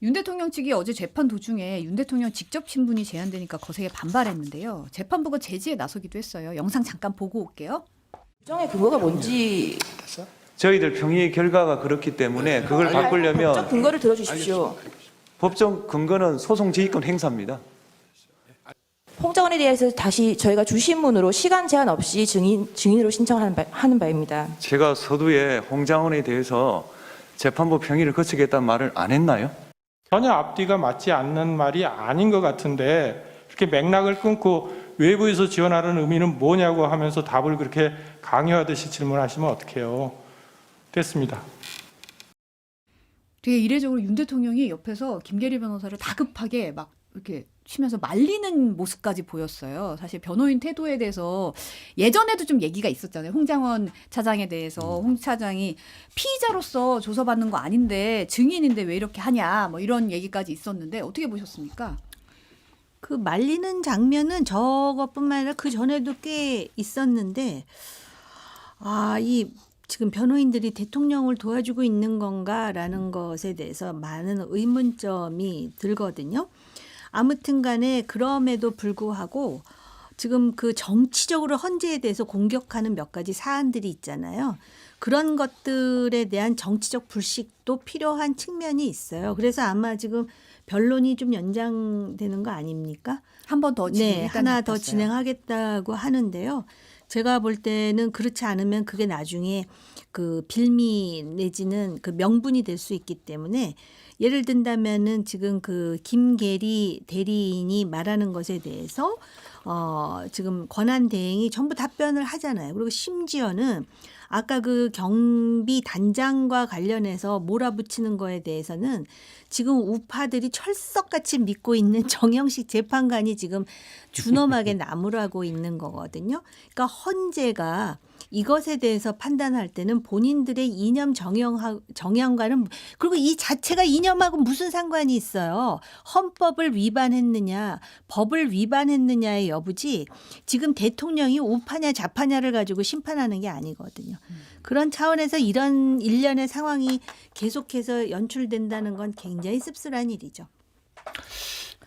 윤 대통령 측이 어제 재판 도중에 윤 대통령 직접 신분이 제한되니까 거세게 반발했는데요. 재판부가 제지에 나서기도 했어요. 영상 잠깐 보고 올게요. 규정의 근거가 뭔지 저희들 평의 결과가 그렇기 때문에 그걸 법적 바꾸려면 근거를 들어주십시오. 법정 근거는 소송 지휘권 행사입니다. 홍장원에 대해서 다시 저희가 주신문으로 시간 제한 없이 증인으로 신청하는 바입니다. 제가 서두에 홍장원에 대해서 재판부 평의를 거치겠다는 말을 안 했나요? 전혀 앞뒤가 맞지 않는 말이 아닌 것 같은데 이렇게 맥락을 끊고 외부에서 지원하는 의미는 뭐냐고 하면서 답을 그렇게 강요하듯이 질문하시면 어떡해요. 됐습니다. 되게 이례적으로 윤 대통령이 옆에서 김계리 변호사를 다급하게 막 이렇게 치면서 말리는 모습까지 보였어요. 사실 변호인 태도에 대해서 예전에도 좀 얘기가 있었잖아요. 홍장원 차장에 대해서 홍 차장이 피의자로서 조사받는 거 아닌데 증인인데 왜 이렇게 하냐 뭐 이런 얘기까지 있었는데 어떻게 보셨습니까? 그 말리는 장면은 저것뿐만 아니라 그 전에도 꽤 있었는데 이 지금 변호인들이 대통령을 도와주고 있는 건가라는 것에 대해서 많은 의문점이 들거든요. 아무튼 간에 그럼에도 불구하고 지금 그 정치적으로 헌재에 대해서 공격하는 몇 가지 사안들이 있잖아요. 그런 것들에 대한 정치적 불식도 필요한 측면이 있어요. 그래서 아마 지금 변론이 좀 연장되는 거 아닙니까? 한 번 더 네, 하나 더 진행하겠다고 하는데요. 제가 볼 때는 그렇지 않으면 그게 나중에 그 빌미 내지는 그 명분이 될 수 있기 때문에 예를 든다면은 지금 그 김계리 대리인이 말하는 것에 대해서 지금 권한 대행이 전부 답변을 하잖아요. 그리고 심지어는 아까 그 경비 단장과 관련해서 몰아붙이는 거에 대해서는 지금 우파들이 철석같이 믿고 있는 정영식 재판관이 지금 준엄하게 나무라고 있는 거거든요. 그러니까 헌재가 이것에 대해서 판단할 때는 본인들의 이념 정형과는 그리고 이 자체가 이념하고 무슨 상관이 있어요. 헌법을 위반했느냐 법을 위반했느냐의 여부지 지금 대통령이 우파냐 좌파냐를 가지고 심판하는 게 아니거든요. 그런 차원에서 이런 일련의 상황이 계속해서 연출된다는 건 굉장히 씁쓸한 일이죠.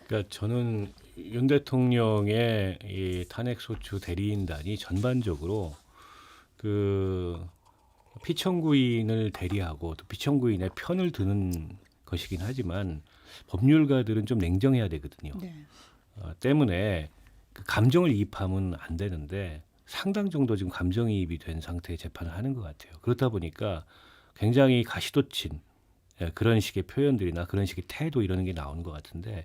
그러니까 저는 윤 대통령의 이 탄핵소추 대리인단이 전반적으로 그 피청구인을 대리하고 또 피청구인의 편을 드는 것이긴 하지만 법률가들은 좀 냉정해야 되거든요. 네. 때문에 그 감정을 이입하면 안 되는데 상당 정도 지금 감정이입이 된 상태의 재판을 하는 것 같아요. 그렇다 보니까 굉장히 가시돋친 그런 식의 표현들이나 그런 식의 태도 이런 게 나오는 것 같은데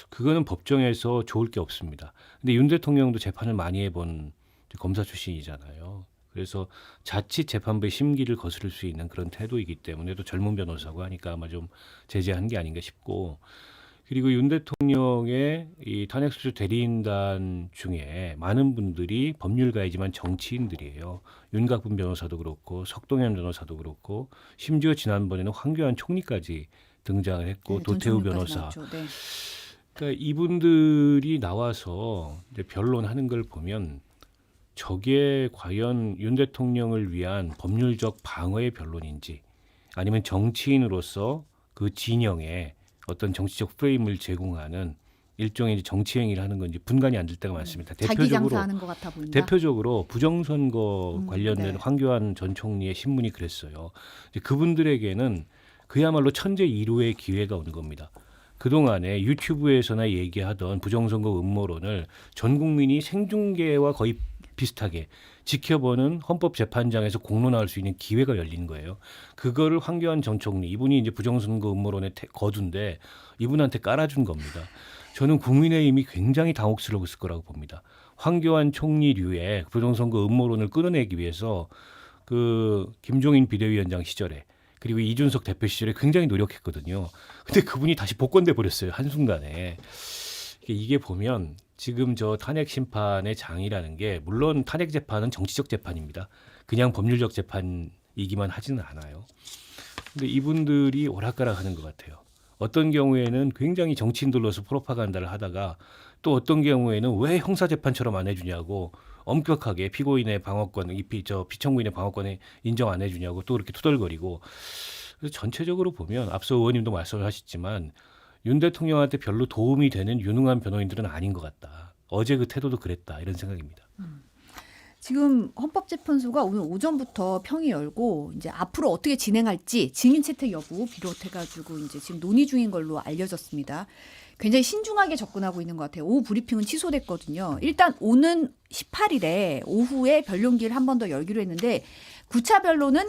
그거는 법정에서 좋을 게 없습니다. 근데 윤 대통령도 재판을 많이 해본 검사 출신이잖아요. 그래서 자칫 재판부의 심기를 거스를 수 있는 그런 태도이기 때문에 또 젊은 변호사고 하니까 아마 좀 제재한 게 아닌가 싶고 그리고 윤 대통령의 이 탄핵소추 대리인단 중에 많은 분들이 법률가이지만 정치인들이에요. 윤곽분 변호사도 그렇고 석동현 변호사도 그렇고 심지어 지난번에는 황교안 총리까지 등장을 했고 네, 도태우 변호사. 나왔죠. 네. 그러니까 이분들이 나와서 이제 변론하는 걸 보면 저게 과연 윤 대통령을 위한 법률적 방어의 변론인지 아니면 정치인으로서 그 진영에 어떤 정치적 프레임을 제공하는 일종의 이제 정치 행위를 하는 건지 분간이 안 될 때가 많습니다. 자기 장사하는 것 같아 보인다. 대표적으로 부정선거 관련된 네. 황교안 전 총리의 신문이 그랬어요. 이제 그분들에게는 그야말로 천재 이루의 기회가 온 겁니다. 그동안에 유튜브에서나 얘기하던 부정선거 음모론을 전 국민이 생중계와 거의 비슷하게 지켜보는 헌법재판장에서 공론화할 수 있는 기회가 열린 거예요. 그거를 황교안 전 총리, 이분이 이제 부정선거 음모론의 거두인데 이분한테 깔아준 겁니다. 저는 국민의힘이 굉장히 당혹스러웠을 거라고 봅니다. 황교안 총리류의 부정선거 음모론을 끌어내기 위해서 그 김종인 비대위원장 시절에 그리고 이준석 대표 시절에 굉장히 노력했거든요. 근데 그분이 다시 복권돼 버렸어요. 한순간에. 이게 보면 지금 저 탄핵 심판의 장이라는 게 물론 탄핵 재판은 정치적 재판입니다. 그냥 법률적 재판이기만 하지는 않아요. 근데 이분들이 오락가락하는 것 같아요. 어떤 경우에는 굉장히 정치인들로서 프로파간다를 하다가 또 어떤 경우에는 왜 형사 재판처럼 안 해주냐고 엄격하게 피고인의 방어권, 피청구인의 방어권에 인정 안 해주냐고 또 이렇게 투덜거리고 그래서 전체적으로 보면 앞서 의원님도 말씀하셨지만 윤 대통령한테 별로 도움이 되는 유능한 변호인들은 아닌 것 같다. 어제 그 태도도 그랬다. 이런 생각입니다. 지금 헌법재판소가 오늘 오전부터 평이 열고 이제 앞으로 어떻게 진행할지 증인 채택 여부 비롯해가지고 이제 지금 논의 중인 걸로 알려졌습니다. 굉장히 신중하게 접근하고 있는 것 같아요. 오후 브리핑은 취소됐거든요. 일단 오는 18일에 오후에 변론기를 한 번 더 열기로 했는데 9차 변론은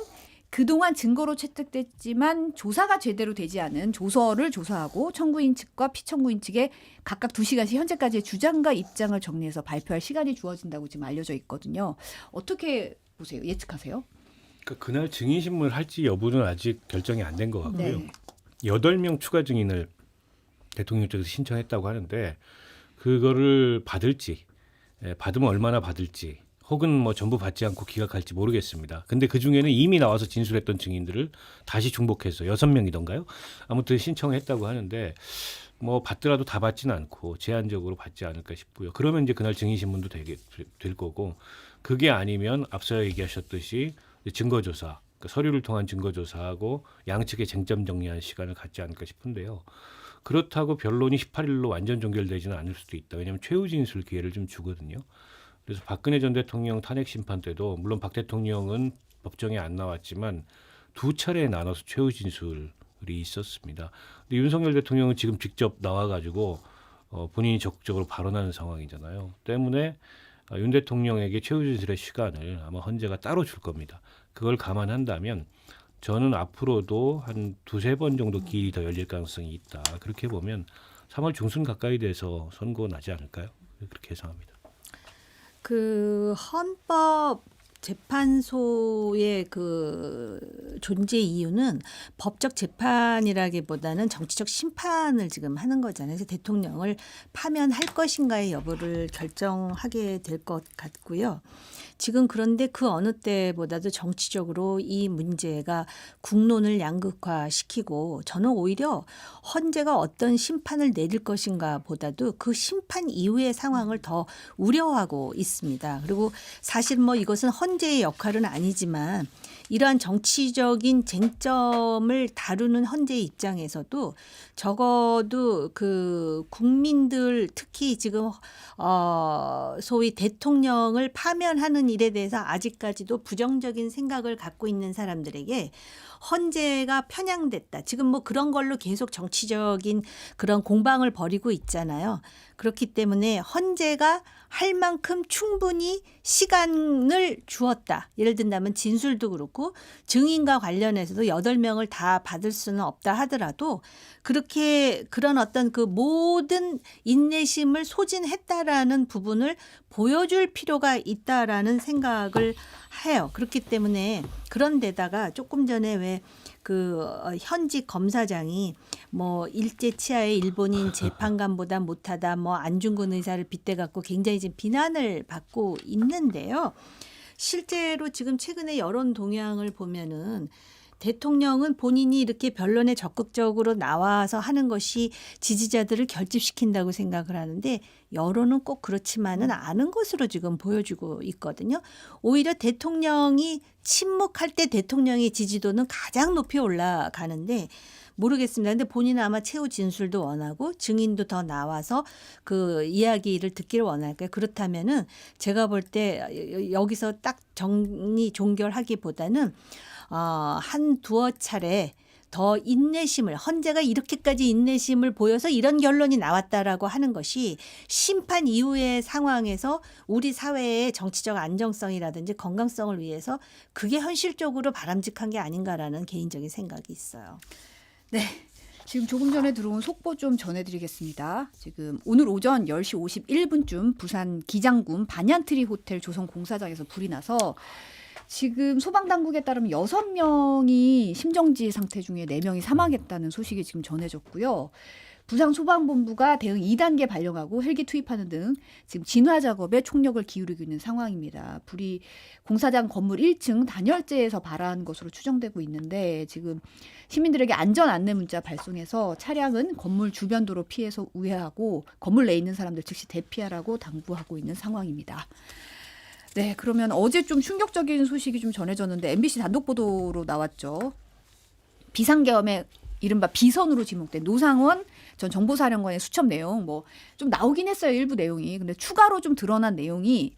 그동안 증거로 채택됐지만 조사가 제대로 되지 않은 조서를 조사하고 청구인 측과 피청구인 측에 각각 2시간씩 현재까지의 주장과 입장을 정리해서 발표할 시간이 주어진다고 지금 알려져 있거든요. 어떻게 보세요? 예측하세요? 그러니까 그날 증인 신문을 할지 여부는 아직 결정이 안 된 것 같고요. 네. 8명 추가 증인을 대통령 쪽에서 신청했다고 하는데 그거를 받을지 받으면 얼마나 받을지 혹은 뭐 전부 받지 않고 기각할지 모르겠습니다. 근데 그중에는 이미 나와서 진술했던 증인들을 다시 중복해서 6명이던가요? 아무튼 신청했다고 하는데 뭐 받더라도 다 받지는 않고 제한적으로 받지 않을까 싶고요. 그러면 이제 그날 증인 신문도 될 거고 그게 아니면 앞서 얘기하셨듯이 증거조사, 그러니까 서류를 통한 증거조사하고 양측의 쟁점 정리하는 시간을 갖지 않을까 싶은데요. 그렇다고 변론이 18일로 완전 종결되지는 않을 수도 있다. 왜냐하면 최후 진술 기회를 좀 주거든요. 그래서 박근혜 전 대통령 탄핵 심판 때도 물론 박 대통령은 법정에 안 나왔지만 2차례에 나눠서 최후 진술이 있었습니다. 근데 윤석열 대통령은 지금 직접 나와가지고 본인이 적극적으로 발언하는 상황이잖아요. 때문에 윤 대통령에게 최후 진술의 시간을 아마 헌재가 따로 줄 겁니다. 그걸 감안한다면 저는 앞으로도 한 2-3번 정도 기일이 더 열릴 가능성이 있다. 그렇게 보면 3월 중순 가까이 돼서 선고 나지 않을까요? 그렇게 예상합니다. 그 헌법 재판소의 그 존재 이유는 법적 재판이라기보다는 정치적 심판을 지금 하는 거잖아요. 그래서 대통령을 파면할 것인가의 여부를 결정하게 될 것 같고요. 지금 그런데 그 어느 때보다도 정치적으로 이 문제가 국론을 양극화시키고 저는 오히려 헌재가 어떤 심판을 내릴 것인가 보다도 그 심판 이후의 상황을 더 우려하고 있습니다. 그리고 사실 뭐 이것은 헌재의 역할은 아니지만 이러한 정치적인 쟁점을 다루는 헌재 입장에서도 적어도 그 국민들 특히 지금 소위 대통령을 파면하는 일에 대해서 아직까지도 부정적인 생각을 갖고 있는 사람들에게 헌재가 편향됐다. 지금 뭐 그런 걸로 계속 정치적인 그런 공방을 벌이고 있잖아요. 그렇기 때문에 헌재가 할 만큼 충분히 시간을 주었다. 예를 든다면 진술도 그렇고 증인과 관련해서도 8명을 다 받을 수는 없다 하더라도 그렇게 그런 어떤 그 모든 인내심을 소진했다라는 부분을 보여줄 필요가 있다라는 생각을 해요. 그렇기 때문에 그런 데다가 조금 전에 왜 그 현직 검사장이 뭐 일제 치하의 일본인 재판관보다 못하다 뭐 안중근 의사를 빗대 갖고 굉장히 지금 비난을 받고 있는데요. 실제로 지금 최근에 여론 동향을 보면은 대통령은 본인이 이렇게 변론에 적극적으로 나와서 하는 것이 지지자들을 결집시킨다고 생각을 하는데 여론은 꼭 그렇지만은 않은 것으로 지금 보여주고 있거든요. 오히려 대통령이 침묵할 때 대통령의 지지도는 가장 높이 올라가는데 모르겠습니다. 근데 본인은 아마 최후 진술도 원하고 증인도 더 나와서 그 이야기를 듣기를 원할 거예요. 그렇다면은 제가 볼 때 여기서 딱 정리 종결하기보다는 한 두어 차례 더 인내심을 헌재가 이렇게까지 인내심을 보여서 이런 결론이 나왔다라고 하는 것이 심판 이후의 상황에서 우리 사회의 정치적 안정성이라든지 건강성을 위해서 그게 현실적으로 바람직한 게 아닌가라는 개인적인 생각이 있어요. 네. 지금 조금 전에 들어온 속보 좀 전해드리겠습니다. 지금 오늘 오전 10시 51분쯤 부산 기장군 반얀트리 호텔 조성 공사장에서 불이 나서 지금 소방당국에 따르면 6명이 심정지 상태 중에 4명이 사망했다는 소식이 지금 전해졌고요. 부산소방본부가 대응 2단계 발령하고 헬기 투입하는 등 지금 진화 작업에 총력을 기울이고 있는 상황입니다. 불이 공사장 건물 1층 단열재에서 발화한 것으로 추정되고 있는데 지금 시민들에게 안전 안내 문자 발송해서 차량은 건물 주변 도로 피해서 우회하고 건물 내에 있는 사람들 즉시 대피하라고 당부하고 있는 상황입니다. 네, 그러면 어제 좀 충격적인 소식이 좀 전해졌는데 MBC 단독 보도로 나왔죠. 비상계엄의 이른바 비선으로 지목된 노상원 전 정보사령관의 수첩 내용 뭐 좀 나오긴 했어요. 일부 내용이. 근데 추가로 좀 드러난 내용이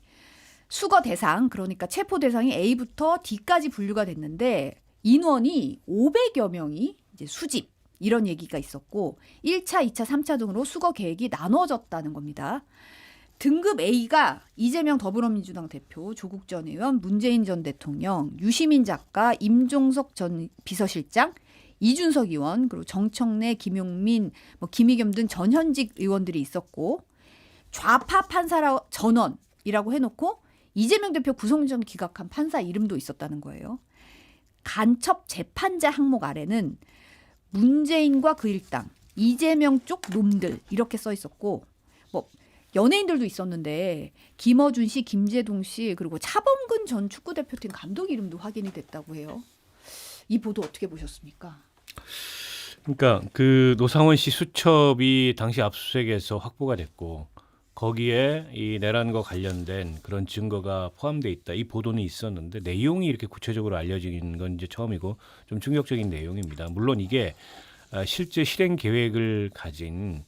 수거 대상 그러니까 체포 대상이 A부터 D까지 분류가 됐는데 인원이 500여 명이 이제 수집 이런 얘기가 있었고 1차, 2차, 3차 등으로 수거 계획이 나눠졌다는 겁니다. 등급 A가 이재명 더불어민주당 대표, 조국 전 의원, 문재인 전 대통령, 유시민 작가, 임종석 전 비서실장, 이준석 의원, 그리고 정청래, 김용민, 뭐 김의겸 등 전현직 의원들이 있었고 좌파 판사라 전원이라고 해놓고 이재명 대표 구속영장 기각한 판사 이름도 있었다는 거예요. 간첩 재판자 항목 아래는 문재인과 그 일당, 이재명 쪽 놈들 이렇게 써 있었고 뭐 연예인들도 있었는데 김어준 씨, 김재동 씨 그리고 차범근 전 축구대표팀 감독 이름도 확인이 됐다고 해요. 이 보도 어떻게 보셨습니까? 그러니까 그 노상원 씨 수첩이 당시 압수수색에서 확보가 됐고 거기에 이 내란과 관련된 그런 증거가 포함돼 있다. 이 보도는 있었는데 내용이 이렇게 구체적으로 알려진 건 이제 처음이고 좀 충격적인 내용입니다. 물론 이게 실제 실행 계획을 가진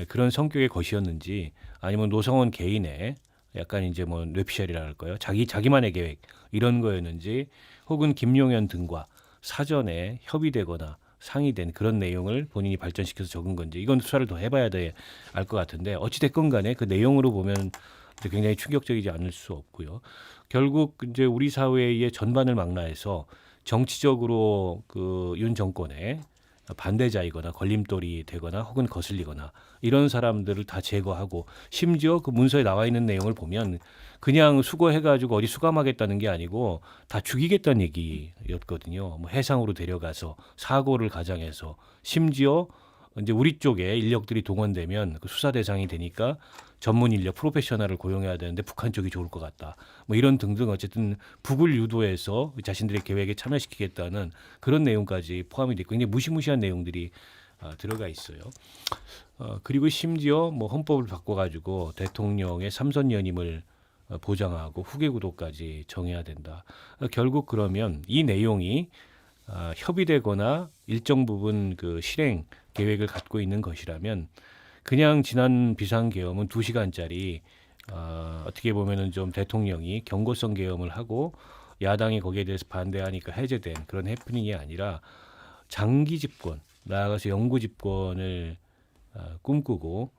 그런 성격의 것이었는지 아니면 노상원 개인의 약간 이제 뭐 뇌피셜이라 할까요? 자기만의 계획 이런 거였는지 혹은 김용현 등과 사전에 협의되거나 상의된 그런 내용을 본인이 발전시켜서 적은 건지 이건 수사를 더 해봐야 돼 알 것 같은데 어찌 됐건 간에 그 내용으로 보면 굉장히 충격적이지 않을 수 없고요. 결국 이제 우리 사회의 전반을 망라해서 정치적으로 그 윤 정권의 반대자이거나 걸림돌이 되거나 혹은 거슬리거나 이런 사람들을 다 제거하고 심지어 그 문서에 나와 있는 내용을 보면 그냥 수거해가지고 어디 수감하겠다는 게 아니고 다 죽이겠다는 얘기였거든요. 뭐 해상으로 데려가서 사고를 가장해서 심지어 이제 우리 쪽에 인력들이 동원되면 그 수사 대상이 되니까 전문 인력 프로페셔널을 고용해야 되는데 북한 쪽이 좋을 것 같다. 뭐 이런 등등 어쨌든 북을 유도해서 자신들의 계획에 참여시키겠다는 그런 내용까지 포함이 됐고 굉장히 무시무시한 내용들이 들어가 있어요. 그리고 심지어 뭐 헌법을 바꿔가지고 대통령의 3선 연임을 보장하고 후계 구도까지 정해야 된다. 결국 그러면 이 내용이 협의되거나 일정 부분 그 실행 계획을 갖고 있는 것이라면 그냥 지난 비상계엄은 2시간짜리 어떻게 보면은 좀 대통령이 경고성 계엄을 하고 야당이 거기에 대해서 반대하니까 해제된 그런 해프닝이 아니라 장기 집권 나아가서 영구 집권을 꿈꾸고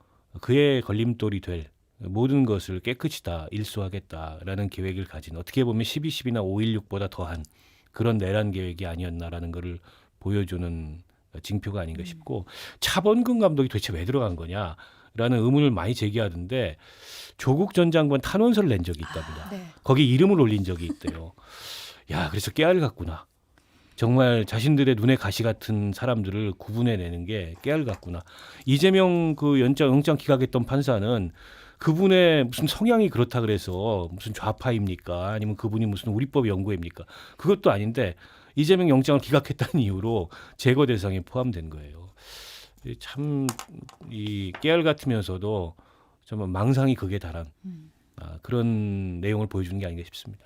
그의 걸림돌이 될 모든 것을 깨끗이 다 일소하겠다라는 계획을 가진 어떻게 보면 12.12나 5.16보다 더한 그런 내란 계획이 아니었나라는 것을 보여주는 징표가 아닌가 싶고 차범근 감독이 도대체 왜 들어간 거냐라는 의문을 많이 제기하던데 조국 전 장관 탄원서를 낸 적이 있답니다. 네. 거기 이름을 올린 적이 있대요. 야, 그래서 깨알 같구나. 정말 자신들의 눈에 가시 같은 사람들을 구분해내는 게 깨알 같구나. 이재명 그 영장 기각했던 판사는 그분의 무슨 성향이 그렇다 그래서 무슨 좌파입니까? 아니면 그분이 무슨 우리법 연구입니까? 그것도 아닌데 이재명 영장을 기각했다는 이유로 제거 대상에 포함된 거예요. 참 이 깨알 같으면서도 정말 망상이 극에 달한 그런 내용을 보여주는 게 아닌가 싶습니다.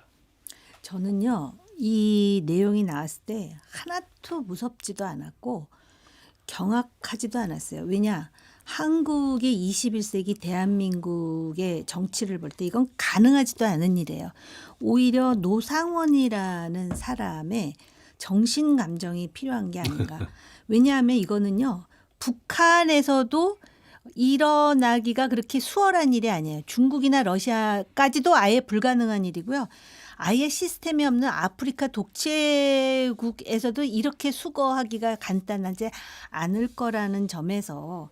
저는요, 이 내용이 나왔을 때 하나도 무섭지도 않았고 경악하지도 않았어요. 왜냐? 한국의 21세기 대한민국의 정치를 볼 때 이건 가능하지도 않은 일이에요. 오히려 노상원이라는 사람의 정신 감정이 필요한 게 아닌가. 왜냐하면 이거는요. 북한에서도 일어나기가 그렇게 수월한 일이 아니에요. 중국이나 러시아까지도 아예 불가능한 일이고요. 아예 시스템이 없는 아프리카 독재국에서도 이렇게 수거하기가 간단하지 않을 거라는 점에서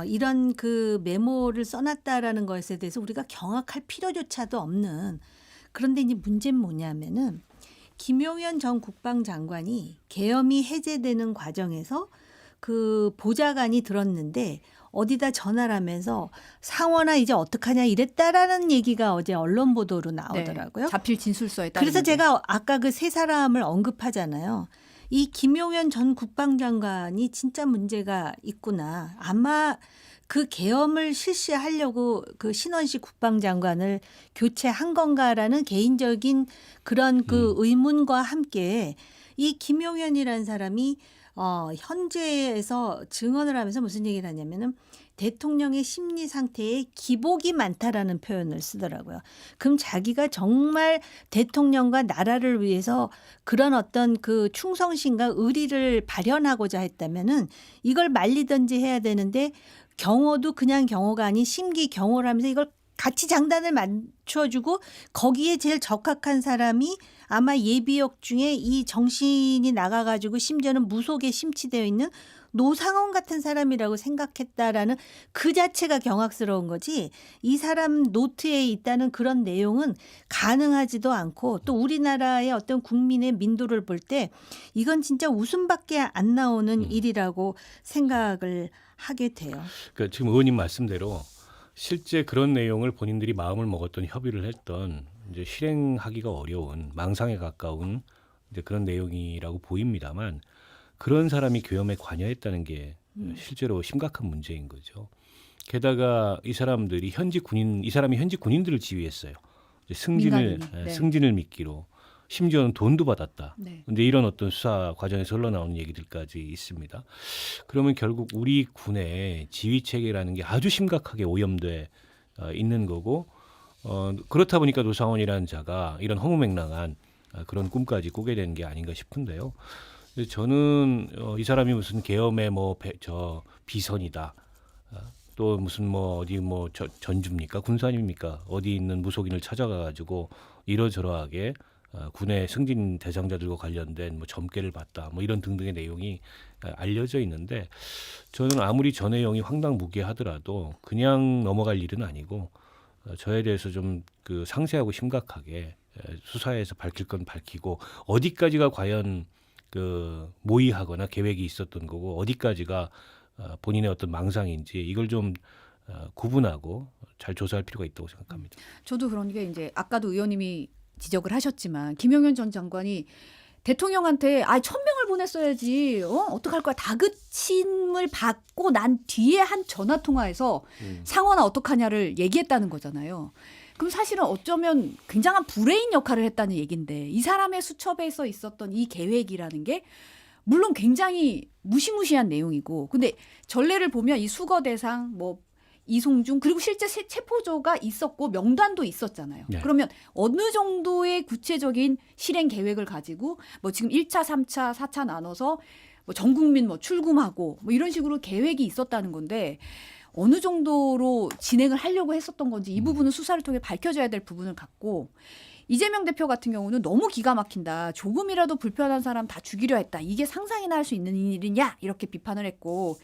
이런 그 메모를 써놨다라는 것에 대해서 우리가 경악할 필요조차도 없는. 그런데 이제 문제는 뭐냐면은 김용현 전 국방장관이 계엄이 해제되는 과정에서 그 보좌관이 들었는데 어디다 전화를 하면서 상원아 이제 어떡하냐 이랬다라는 얘기가 어제 언론 보도로 나오더라고요. 네, 자필 진술서에 따르는 그래서 제가 아까 그 세 사람을 언급하잖아요. 이 김용현 전 국방장관이 진짜 문제가 있구나. 아마 그 계엄을 실시하려고 그 신원식 국방장관을 교체한 건가라는 개인적인 그런 그 의문과 함께 이 김용현이라는 사람이 현재에서 증언을 하면서 무슨 얘기를 하냐면은 대통령의 심리 상태에 기복이 많다라는 표현을 쓰더라고요. 그럼 자기가 정말 대통령과 나라를 위해서 그런 어떤 그 충성심과 의리를 발현하고자 했다면은 이걸 말리든지 해야 되는데 경호도 그냥 경호가 아닌 심기 경호를 하면서 이걸 같이 장단을 맞춰주고 거기에 제일 적합한 사람이 아마 예비역 중에 이 정신이 나가가지고 심지어는 무속에 심취되어 있는 노상원 같은 사람이라고 생각했다라는 그 자체가 경악스러운 거지 이 사람 노트에 있다는 그런 내용은 가능하지도 않고 또 우리나라의 어떤 국민의 민도를 볼 때 이건 진짜 웃음밖에 안 나오는 일이라고 생각을 하게 돼요. 그러니까 지금 의원님 말씀대로 실제 그런 내용을 본인들이 마음을 먹었던 협의를 했던 이제 실행하기가 어려운 망상에 가까운 이제 그런 내용이라고 보입니다만 그런 사람이 계엄에 관여했다는 게 실제로 심각한 문제인 거죠. 게다가 이 사람이 현지 군인들을 지휘했어요. 이제 민간인이. 네. 승진을 미끼로 심지어는 돈도 받았다. 네. 근데 이런 어떤 수사 과정에서 흘러나오는 얘기들까지 있습니다. 그러면 결국 우리 군의 지휘 체계라는 게 아주 심각하게 오염돼 있는 거고 그렇다 보니까 노상원이라는 자가 이런 허무맹랑한 그런 꿈까지 꾸게 되는 게 아닌가 싶은데요. 근데 저는 이 사람이 무슨 계엄의 비선이다. 또 무슨 전주입니까? 군산입니까? 어디 있는 무속인을 찾아가가지고 이러저러하게 군의 승진 대상자들과 관련된 점괘를 받다. 이런 등등의 내용이 알려져 있는데 저는 아무리 저 내용이 황당무계하더라도 그냥 넘어갈 일은 아니고 저에 대해서 좀 그 상세하고 심각하게 수사에서 밝힐 건 밝히고 어디까지가 과연 그 모의하거나 계획이 있었던 거고 어디까지가 본인의 어떤 망상인지 이걸 좀 구분하고 잘 조사할 필요가 있다고 생각합니다. 저도 그런 게 이제 아까도 의원님이 지적을 하셨지만 김용현 전 장관이 대통령한테 1,000명을 보냈어야지 어떡할 거야 다그침을 받고 난 뒤에 한 전화 통화에서 상황아 어떡하냐를 얘기했다는 거잖아요. 그럼 사실은 어쩌면 굉장한 브레인 역할을 했다는 얘긴데 이 사람의 수첩에 있었던 이 계획이라는 게 물론 굉장히 무시무시한 내용이고 근데 전례를 보면 이 수거 대상 이송중 그리고 실제 체포조가 있었고 명단도 있었잖아요. 네. 그러면 어느 정도의 구체적인 실행 계획을 가지고 지금 1차, 3차, 4차 나눠서 전 국민 출금하고 이런 식으로 계획이 있었다는 건데 어느 정도로 진행을 하려고 했었던 건지 이 부분은 수사를 통해 밝혀져야 될 부분을 갖고 이재명 대표 같은 경우는 너무 기가 막힌다. 조금이라도 불편한 사람 다 죽이려 했다. 이게 상상이나 할 수 있는 일이냐 이렇게 비판을 했고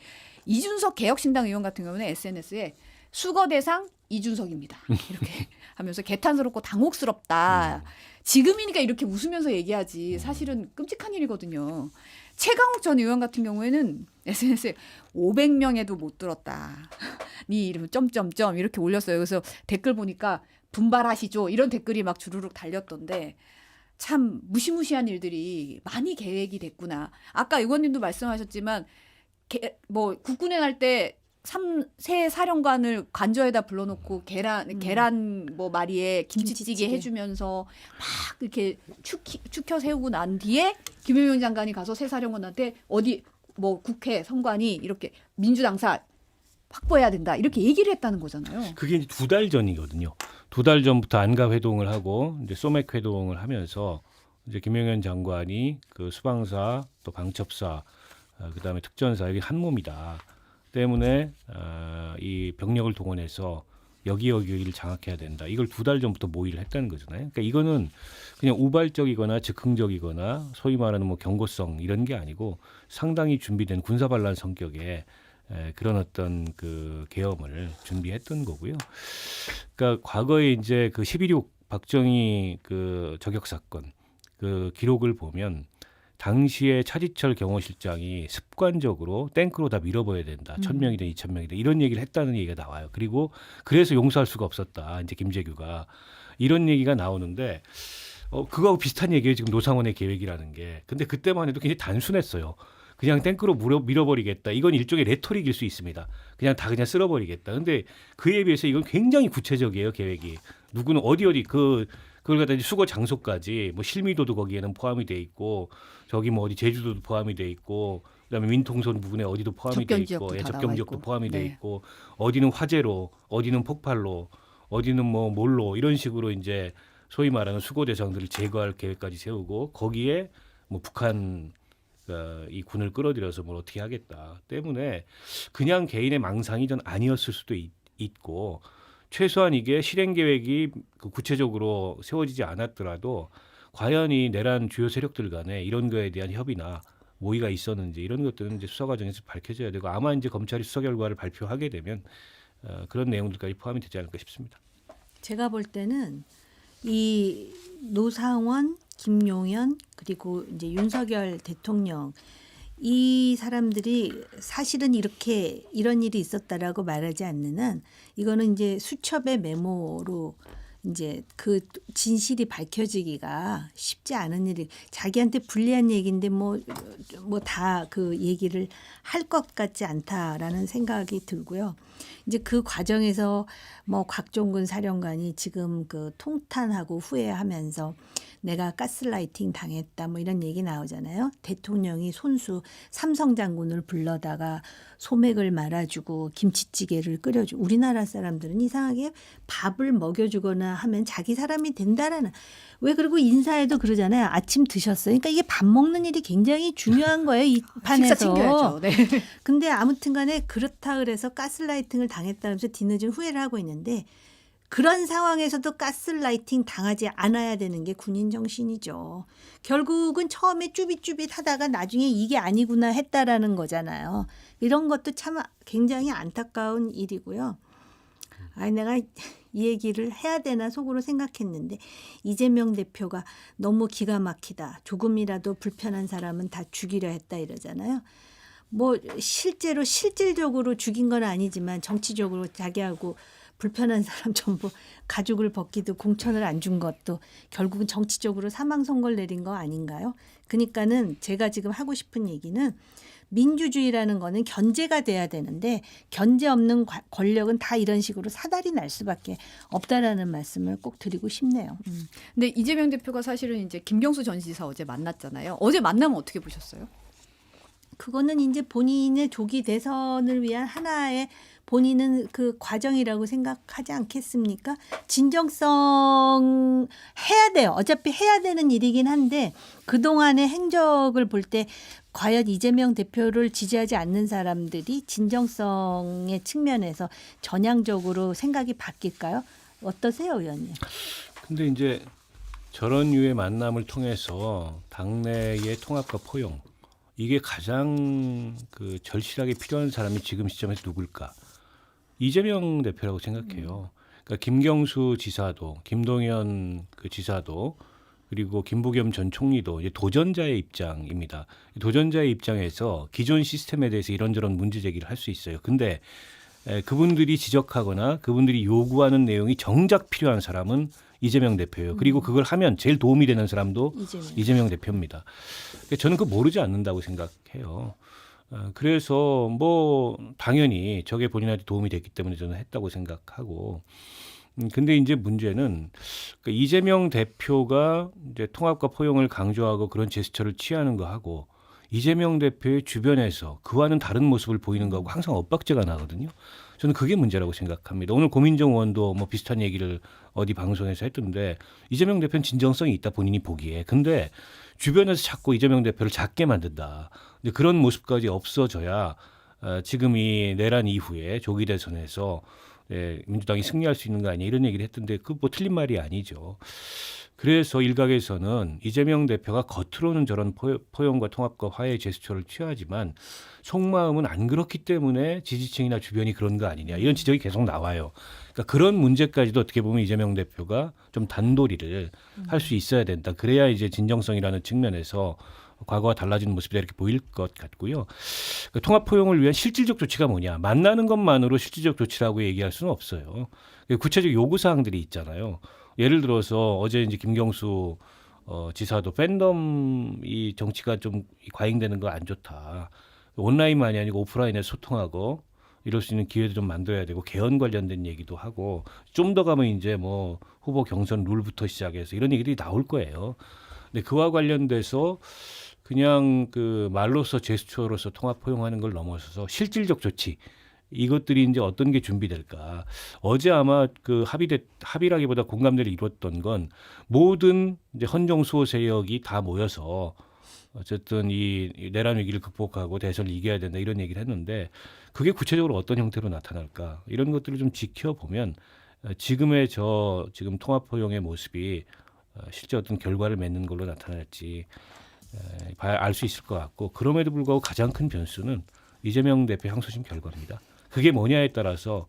이준석 개혁신당 의원 같은 경우는 SNS에 수거 대상 이준석입니다. 이렇게 하면서 개탄스럽고 당혹스럽다. 지금이니까 이렇게 웃으면서 얘기하지 사실은 끔찍한 일이거든요. 최강욱 전 의원 같은 경우에는 SNS에 500명에도 못 들었다. 네 이름은 점점점 이렇게 올렸어요. 그래서 댓글 보니까 분발하시죠. 이런 댓글이 막 주르륵 달렸던데 참 무시무시한 일들이 많이 계획이 됐구나. 아까 의원님도 말씀하셨지만 국군에 날 때 새 사령관을 관저에다 불러놓고 계란 마리에 김치찌개 해주면서 막 이렇게 축혀 세우고 난 뒤에 김용현 장관이 가서 새 사령관한테 어디 국회 선관위 이렇게 민주당사 확보해야 된다 이렇게 얘기를 했다는 거잖아요. 그게 이제 2달 전이거든요. 2달 전부터 안가 회동을 하고 이제 소맥 회동을 하면서 이제 김용현 장관이 그 수방사 또 방첩사 그다음에 특전사 여기 한 몸이다. 때문에 이 병력을 동원해서 여기를 장악해야 된다. 이걸 2달 전부터 모의를 했다는 거잖아요. 그러니까 이거는 그냥 우발적이거나 즉흥적이거나 소위 말하는 경고성 이런 게 아니고 상당히 준비된 군사반란 성격의 그런 어떤 그 계엄을 준비했던 거고요. 그러니까 과거에 이제 그 11.6 박정희 그 저격 사건 그 기록을 보면 당시에 차지철 경호실장이 습관적으로 탱크로 다 밀어버려야 된다. 1,000명이든 2,000명이든 이런 얘기를 했다는 얘기가 나와요. 그리고 그래서 용서할 수가 없었다. 이제 김재규가 이런 얘기가 나오는데 그거하고 비슷한 얘기예요. 지금 노상원의 계획이라는 게. 근데 그때만 해도 굉장히 단순했어요. 그냥 탱크로 밀어버리겠다. 이건 일종의 레토릭일 수 있습니다. 그냥 쓸어버리겠다. 근데 그에 비해서 이건 굉장히 구체적이에요. 계획이. 누구는 어디 그 그걸 갖다 이제 수거 장소까지 뭐 실미도도 거기에는 포함이 돼 있고 저기 뭐 어디 제주도도 포함이 돼 있고 그다음에 민통선 부분에 어디도 포함이 돼 접경 있고 지역도 다 접경 나와 지역도 있고. 포함이 돼 네. 있고 어디는 화재로 어디는 폭발로 어디는 뭐 몰로 이런 식으로 이제 소위 말하는 수거 대상들을 제거할 계획까지 세우고 거기에 뭐 북한 이 군을 끌어들여서 뭘 어떻게 하겠다 때문에 그냥 개인의 망상이 전 아니었을 수도 있고 최소한 이게 실행 계획이 구체적으로 세워지지 않았더라도 과연 이 내란 주요 세력들 간에 이런 거에 대한 협의나 모의가 있었는지 이런 것들은 이제 수사 과정에서 밝혀져야 되고 아마 이제 검찰이 수사 결과를 발표하게 되면 그런 내용들까지 포함이 되지 않을까 싶습니다. 제가 볼 때는 이 노상원, 김용현 그리고 이제 윤석열 대통령 이 사람들이 사실은 이렇게 이런 일이 있었다라고 말하지 않는 한 이거는 이제 수첩의 메모로 이제 그 진실이 밝혀지기가 쉽지 않은 일이 자기한테 불리한 얘기인데 뭐 다 그 얘기를 할 것 같지 않다라는 생각이 들고요. 이제 그 과정에서 뭐 곽종근 사령관이 지금 그 통탄하고 후회하면서 내가 가스라이팅 당했다 뭐 이런 얘기 나오잖아요. 대통령이 손수 삼성 장군을 불러다가 소맥을 말아주고 김치찌개를 끓여주고 우리나라 사람들은 이상하게 밥을 먹여주거나 하면 자기 사람이 된다라는 왜 그리고 인사에도 그러잖아요. 아침 드셨어요. 그러니까 이게 밥 먹는 일이 굉장히 중요한 거예요. 이 판에서. 식사 챙겨야죠. 네. 근데 아무튼 간에 그렇다 그래서 가스라이팅을 당했다면서 뒤늦은 후회를 하고 있는데 그런 상황에서도 가스라이팅 당하지 않아야 되는 게 군인 정신이죠. 결국은 처음에 쭈삣쭈삣 하다가 나중에 이게 아니구나 했다라는 거잖아요. 이런 것도 참 굉장히 안타까운 일이고요. 아, 내가 이 얘기를 해야 되나 속으로 생각했는데 이재명 대표가 너무 기가 막히다. 조금이라도 불편한 사람은 다 죽이려 했다 이러잖아요. 뭐 실질적으로 죽인 건 아니지만 정치적으로 자기하고 불편한 사람 전부 가죽을 벗기도 공천을 안 준 것도 결국은 정치적으로 사망 선고를 내린 거 아닌가요? 그러니까는 제가 지금 하고 싶은 얘기는 민주주의라는 거는 견제가 돼야 되는데 견제 없는 권력은 다 이런 식으로 사달이 날 수밖에 없다라는 말씀을 꼭 드리고 싶네요. 근데 이재명 대표가 사실은 이제 김경수 전 지사 어제 만났잖아요. 어제 만나면 어떻게 보셨어요? 그거는 이제 본인의 조기 대선을 위한 하나의 본인은 그 과정이라고 생각하지 않겠습니까? 진정성 해야 돼요. 어차피 해야 되는 일이긴 한데 그동안의 행적을 볼 때 과연 이재명 대표를 지지하지 않는 사람들이 진정성의 측면에서 전향적으로 생각이 바뀔까요? 어떠세요, 의원님? 근데 이제 저런 류의 만남을 통해서 당내의 통합과 포용 이게 가장 그 절실하게 필요한 사람이 지금 시점에서 누굴까? 이재명 대표라고 생각해요. 그러니까 김경수 지사도, 김동연 그 지사도, 그리고 김부겸 전 총리도 이제 도전자의 입장입니다. 도전자의 입장에서 기존 시스템에 대해서 이런저런 문제 제기를 할 수 있어요. 근데 그분들이 지적하거나 그분들이 요구하는 내용이 정작 필요한 사람은 이재명 대표예요. 그리고 그걸 하면 제일 도움이 되는 사람도 이재명 대표입니다. 저는 그거 모르지 않는다고 생각해요. 그래서 뭐 당연히 저게 본인한테 도움이 됐기 때문에 저는 했다고 생각하고 근데 이제 문제는 그러니까 이재명 대표가 이제 통합과 포용을 강조하고 그런 제스처를 취하는 거 하고 이재명 대표의 주변에서 그와는 다른 모습을 보이는 거하고 항상 엇박자가 나거든요. 저는 그게 문제라고 생각합니다. 오늘 고민정 의원도 뭐 비슷한 얘기를 어디 방송에서 했던데 이재명 대표는 진정성이 있다 본인이 보기에. 근데 주변에서 자꾸 이재명 대표를 작게 만든다. 근데 그런 모습까지 없어져야 지금 이 내란 이후에 조기 대선에서 민주당이 승리할 수 있는 거 아니냐 이런 얘기를 했던데 그 뭐 틀린 말이 아니죠. 그래서 일각에서는 이재명 대표가 겉으로는 저런 포용과 통합과 화해의 제스처를 취하지만 속마음은 안 그렇기 때문에 지지층이나 주변이 그런 거 아니냐 이런 지적이 계속 나와요. 그러니까 그런 문제까지도 어떻게 보면 이재명 대표가 좀 단도리를 할 수 있어야 된다. 그래야 이제 진정성이라는 측면에서 과거와 달라지는 모습이 이렇게 보일 것 같고요. 그러니까 통합 포용을 위한 실질적 조치가 뭐냐. 만나는 것만으로 실질적 조치라고 얘기할 수는 없어요. 구체적 요구사항들이 있잖아요. 예를 들어서 어제 이제 김경수 지사도 팬덤 이 정치가 좀 과잉되는 거 안 좋다. 온라인만이 아니고 오프라인에 소통하고 이럴 수 있는 기회도 좀 만들어야 되고 개헌 관련된 얘기도 하고 좀 더 가면 이제 뭐 후보 경선 룰부터 시작해서 이런 얘기들이 나올 거예요. 근데 그와 관련돼서 그냥 그 말로서 제스처로서 통합 포용하는 걸 넘어서서 실질적 조치 이것들이 이제 어떤 게 준비될까. 어제 아마 그 합의라기보다 공감대를 이뤘던 건 모든 이제 헌정 수호 세력이 다 모여서 어쨌든 이 내란 위기를 극복하고 대선을 이겨야 된다 이런 얘기를 했는데 그게 구체적으로 어떤 형태로 나타날까 이런 것들을 좀 지켜보면 지금의 지금 통합 포용의 모습이 실제 어떤 결과를 맺는 걸로 나타날지 알 수 있을 것 같고 그럼에도 불구하고 가장 큰 변수는 이재명 대표 항소심 결과입니다. 그게 뭐냐에 따라서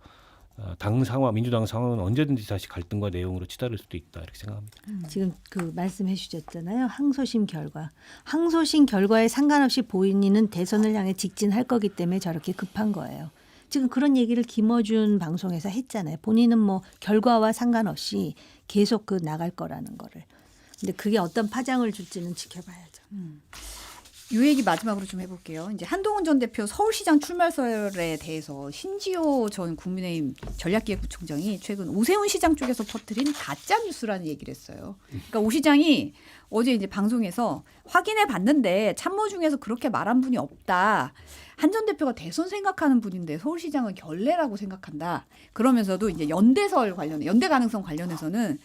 당 상황, 민주당 상황은 언제든지 다시 갈등과 내용으로 치달을 수도 있다 이렇게 생각합니다. 지금 그 말씀해 주셨잖아요. 항소심 결과. 항소심 결과에 상관없이 본인은 대선을 향해 직진할 거기 때문에 저렇게 급한 거예요. 지금 그런 얘기를 김어준 방송에서 했잖아요. 본인은 뭐 결과와 상관없이 계속 그 나갈 거라는 거를. 근데 그게 어떤 파장을 줄지는 지켜봐야죠. 이 얘기 마지막으로 좀 해볼게요. 이제 한동훈 전 대표 서울시장 출마설에 대해서 신지호 전 국민의힘 전략기획부총장이 최근 오세훈 시장 쪽에서 퍼뜨린 가짜 뉴스라는 얘기를 했어요. 그러니까 오 시장이 어제 이제 방송에서 확인해 봤는데 참모 중에서 그렇게 말한 분이 없다. 한 전 대표가 대선 생각하는 분인데 서울시장은 결례라고 생각한다. 그러면서도 이제 연대 가능성 관련해서는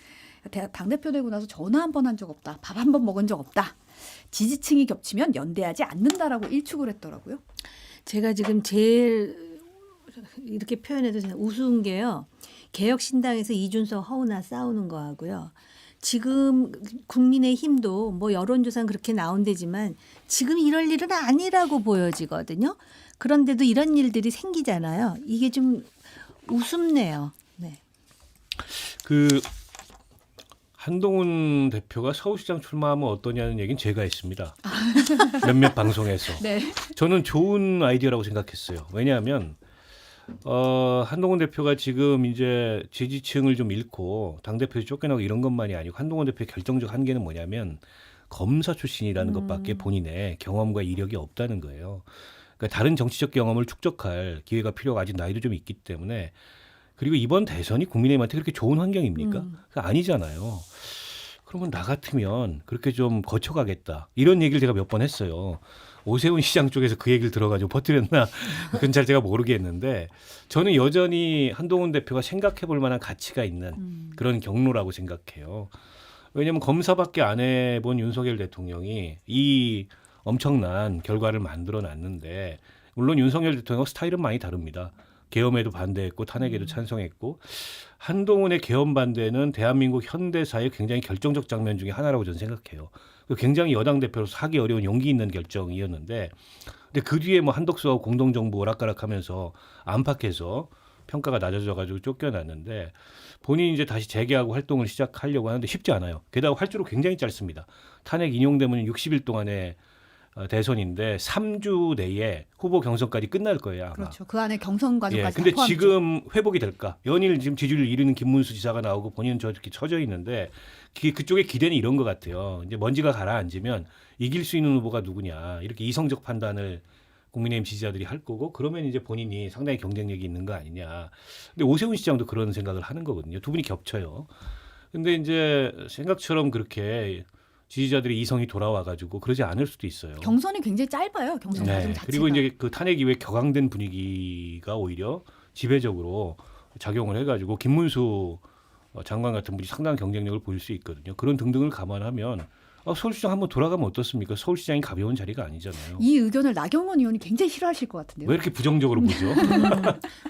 당대표 되고 나서 전화 한 번 한 적 없다. 밥 한 번 먹은 적 없다. 지지층이 겹치면 연대하지 않는다라고 일축을 했더라고요. 제가 지금 제일 이렇게 표현해도 우스운 게요. 개혁신당에서 이준석 허은하 싸우는 거하고요. 지금 국민의힘도 뭐 여론조사는 그렇게 나온대지만 지금 이럴 일은 아니라고 보여지거든요. 그런데도 이런 일들이 생기잖아요. 이게 좀 우습네요. 네. 한동훈 대표가 서울시장 출마하면 어떠냐는 얘기는 제가 했습니다. 몇몇 방송에서. 네. 저는 좋은 아이디어라고 생각했어요. 왜냐하면 한동훈 대표가 지금 이제 지지층을 좀 잃고 당대표에서 쫓겨나고 이런 것만이 아니고 한동훈 대표의 결정적 한계는 뭐냐면 검사 출신이라는 것밖에 본인의 경험과 이력이 없다는 거예요. 그러니까 다른 정치적 경험을 축적할 기회가 필요가 아직 나이도 좀 있기 때문에 그리고 이번 대선이 국민의힘한테 그렇게 좋은 환경입니까? 아니잖아요. 그러면 나 같으면 그렇게 좀 거쳐가겠다. 이런 얘기를 제가 몇 번 했어요. 오세훈 시장 쪽에서 그 얘기를 들어가지고 퍼뜨렸나? 그건 잘 제가 모르겠는데 저는 여전히 한동훈 대표가 생각해 볼 만한 가치가 있는 그런 경로라고 생각해요. 왜냐하면 검사밖에 안 해본 윤석열 대통령이 이 엄청난 결과를 만들어 놨는데 물론 윤석열 대통령 스타일은 많이 다릅니다. 계엄에도 반대했고 탄핵에도 찬성했고 한동훈의 계엄 반대는 대한민국 현대사의 굉장히 결정적 장면 중에 하나라고 저는 생각해요. 굉장히 여당 대표로서 하기 어려운 용기 있는 결정이었는데 근데 그 뒤에 뭐 한덕수하고 공동정부 오락가락하면서 안팎에서 평가가 낮아져가지고 쫓겨났는데 본인이 이제 다시 재개하고 활동을 시작하려고 하는데 쉽지 않아요. 게다가 활주로 굉장히 짧습니다. 탄핵 인용되면 60일 동안의 대선인데 3주 내에 후보 경선까지 끝날 거예요. 아마. 그렇죠. 그 안에 경선 과정까지 근데 다 포함이죠. 지금 회복이 될까? 연일 지금 지지율을 잃는 김문수 지사가 나오고 본인은 저렇게 처져 있는데 그쪽의 기대는 이런 것 같아요. 이제 먼지가 가라앉으면 이길 수 있는 후보가 누구냐 이렇게 이성적 판단을 국민의힘 지지자들이 할 거고 그러면 이제 본인이 상당히 경쟁력이 있는 거 아니냐. 근데 오세훈 시장도 그런 생각을 하는 거거든요. 두 분이 겹쳐요. 근데 이제 생각처럼 그렇게 지지자들의 이성이 돌아와가지고 그러지 않을 수도 있어요. 경선이 굉장히 짧아요. 경선 과정 자체가. 그리고 이제 그 탄핵 이후에 격앙된 분위기가 오히려 지배적으로 작용을 해가지고 김문수 장관 같은 분이 상당한 경쟁력을 보일 수 있거든요. 그런 등등을 감안하면 서울시장 한번 돌아가면 어떻습니까? 서울시장이 가벼운 자리가 아니잖아요. 이 의견을 나경원 의원이 굉장히 싫어하실 것 같은데요. 왜 이렇게 부정적으로 보죠?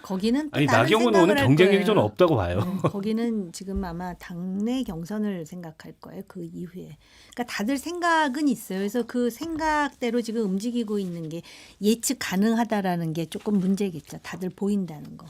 거기는 또 아니 다른 나경원 생각을 의원은 할 경쟁력이 거예요. 좀 없다고 봐요. 거기는 지금 아마 당내 경선을 생각할 거예요. 그 이후에. 그러니까 다들 생각은 있어요. 그래서 그 생각대로 지금 움직이고 있는 게 예측 가능하다라는 게 조금 문제겠죠. 다들 보인다는 거.